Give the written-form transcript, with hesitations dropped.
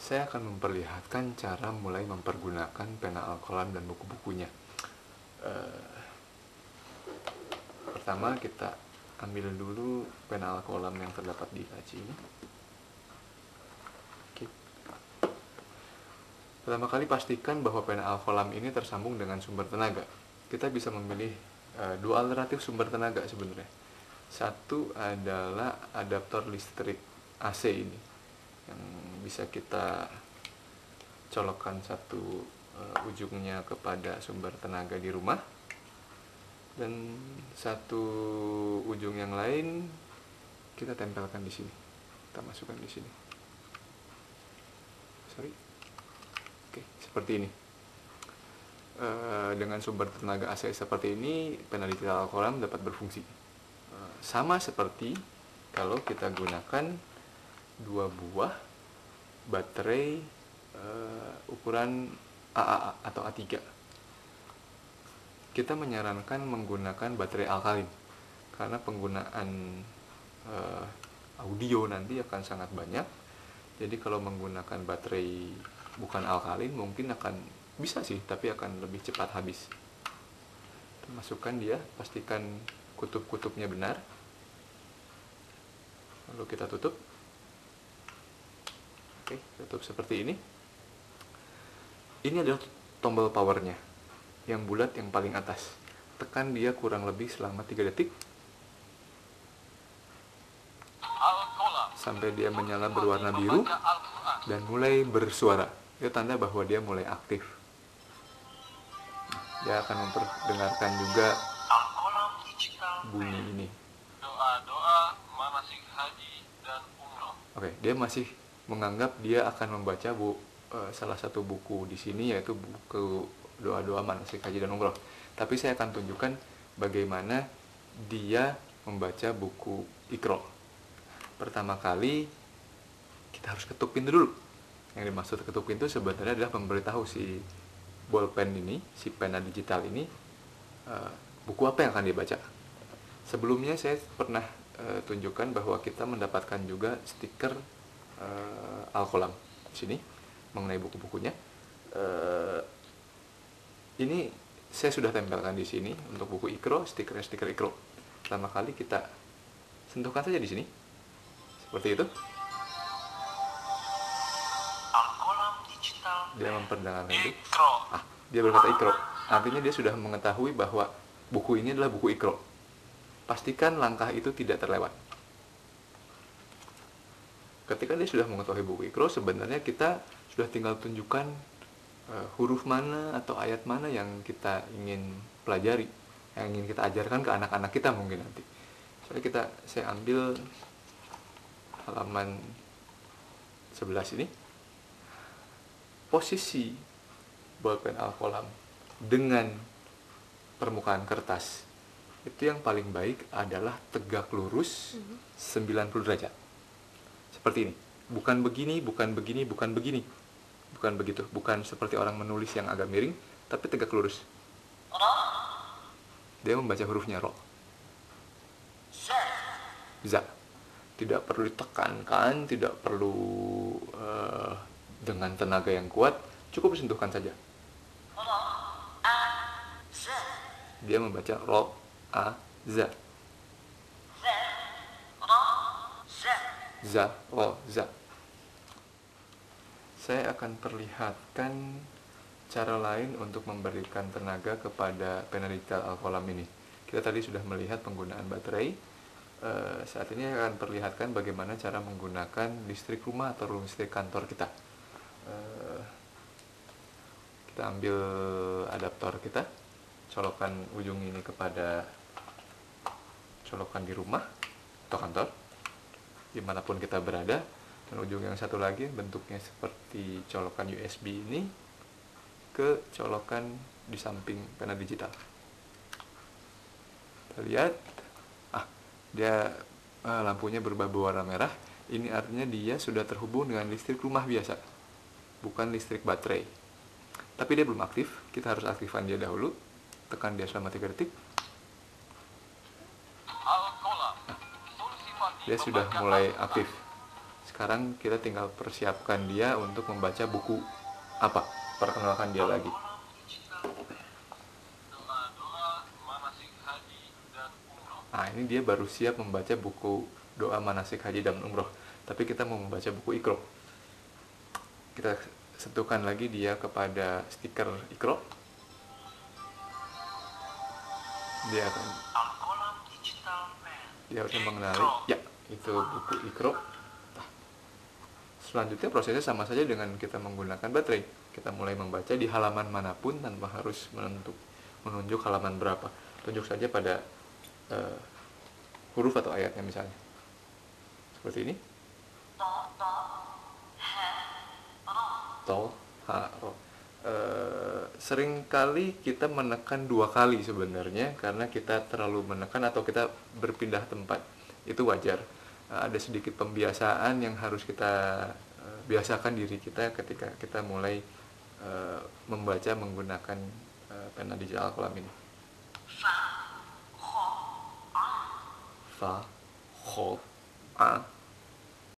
saya akan memperlihatkan cara mulai mempergunakan pena alkolam dan buku-bukunya. Pertama kita ambil dulu pena alkolam yang terdapat di laci ini. Oke. Pertama kali pastikan bahwa pena alkolam ini tersambung dengan sumber tenaga. Kita bisa memilih dua alternatif sumber tenaga sebenarnya. Satu adalah adaptor listrik AC ini, yang bisa kita colokkan satu ujungnya kepada sumber tenaga di rumah, dan satu ujung yang lain kita tempelkan di sini, kita masukkan di sini. Oke, seperti ini. Dengan sumber tenaga AC seperti ini, pena digital alkolam dapat berfungsi. Sama seperti kalau kita gunakan dua buah baterai ukuran AAA atau A3. Kita menyarankan menggunakan baterai alkalin karena penggunaan audio nanti akan sangat banyak. Jadi kalau menggunakan baterai bukan alkalin mungkin akan bisa sih, tapi akan lebih cepat habis. Masukkan dia, pastikan kutub-kutubnya benar, lalu kita tutup. Oke, tutup seperti ini. Ini adalah tombol powernya yang bulat yang paling atas. Tekan dia kurang lebih selama 3 detik sampai dia menyala berwarna biru dan mulai bersuara. Itu tanda bahwa dia mulai aktif. Dia akan memperdengarkan juga bunyi ini. Doa-doa manasik haji dan umroh. Oke, dia masih menganggap dia akan membaca salah satu buku di sini, yaitu buku doa-doa manasik haji dan umroh. Tapi saya akan tunjukkan bagaimana dia membaca buku Iqra. Pertama kali kita harus ketuk pintu dulu. Yang dimaksud ketuk pintu sebenarnya adalah memberitahu si bolpen ini, si pena digital ini, buku apa yang akan dia baca. Sebelumnya saya pernah tunjukkan bahwa kita mendapatkan juga stiker alkolam di sini mengenai buku-bukunya. Ini saya sudah tempelkan di sini untuk buku Iqra, stiker Iqra. Pertama kali kita sentuhkan saja di sini, seperti itu. Dia memperdengarkan itu. Dia berkata Iqra. Artinya dia sudah mengetahui bahwa buku ini adalah buku Iqra. Pastikan langkah itu tidak terlewat. Ketika dia sudah mengetahui buku Iqra, sebenarnya kita sudah tinggal tunjukkan huruf mana atau ayat mana yang kita ingin pelajari, yang ingin kita ajarkan ke anak-anak kita mungkin nanti. Saya ambil halaman 11 ini. Posisi bolpen alkolam dengan permukaan kertas itu yang paling baik adalah tegak lurus 90 derajat. Seperti ini. Bukan begini, bukan begini, bukan begini. Bukan begitu. Bukan seperti orang menulis yang agak miring, tapi tegak lurus. Dia membaca hurufnya ro. Za. Tidak perlu ditekankan, tidak perlu dengan tenaga yang kuat, cukup disentuhkan saja. Dia membaca ro, a, za. Za, ro, za. Saya akan perlihatkan cara lain untuk memberikan tenaga kepada pena digital alkolam ini. Kita tadi sudah melihat penggunaan baterai. Saat ini akan perlihatkan bagaimana cara menggunakan listrik rumah atau listrik kantor kita. Kita ambil adaptor kita, colokan ujung ini kepada colokan di rumah atau kantor, dimanapun kita berada, dan ujung yang satu lagi bentuknya seperti colokan USB ini ke colokan di samping pena digital. Kita lihat, dia lampunya berubah berwarna merah. Ini artinya dia sudah terhubung dengan listrik rumah biasa, bukan listrik baterai. Tapi dia belum aktif, kita harus aktifkan dia dahulu. Tekan dia selama 3 detik. Dia sudah mulai aktif. sekarang kita tinggal persiapkan dia untuk membaca buku apa? Perkenalkan dia lagi. Doa-doa manasik haji dan umroh. Nah, ini dia baru siap membaca buku doa manasik haji dan umroh. Tapi kita mau membaca buku Iqra. Kita sentuhkan lagi dia kepada stiker Iqra. Dia akan Al-Qalam Digital Pen. dia akan mengenali, ya, itu buku Iqra. Selanjutnya prosesnya sama saja dengan kita menggunakan baterai. Kita mulai membaca di halaman manapun tanpa harus menunjuk halaman berapa. Tunjuk saja pada huruf atau ayatnya misalnya. Seperti ini. To, ha, ro. Seringkali kita menekan 2 kali sebenarnya karena kita terlalu menekan atau kita berpindah tempat. Itu wajar. Ada sedikit pembiasaan yang harus kita biasakan diri kita ketika kita mulai membaca menggunakan pena digital Al-Qalam ini. Fa, kho, a,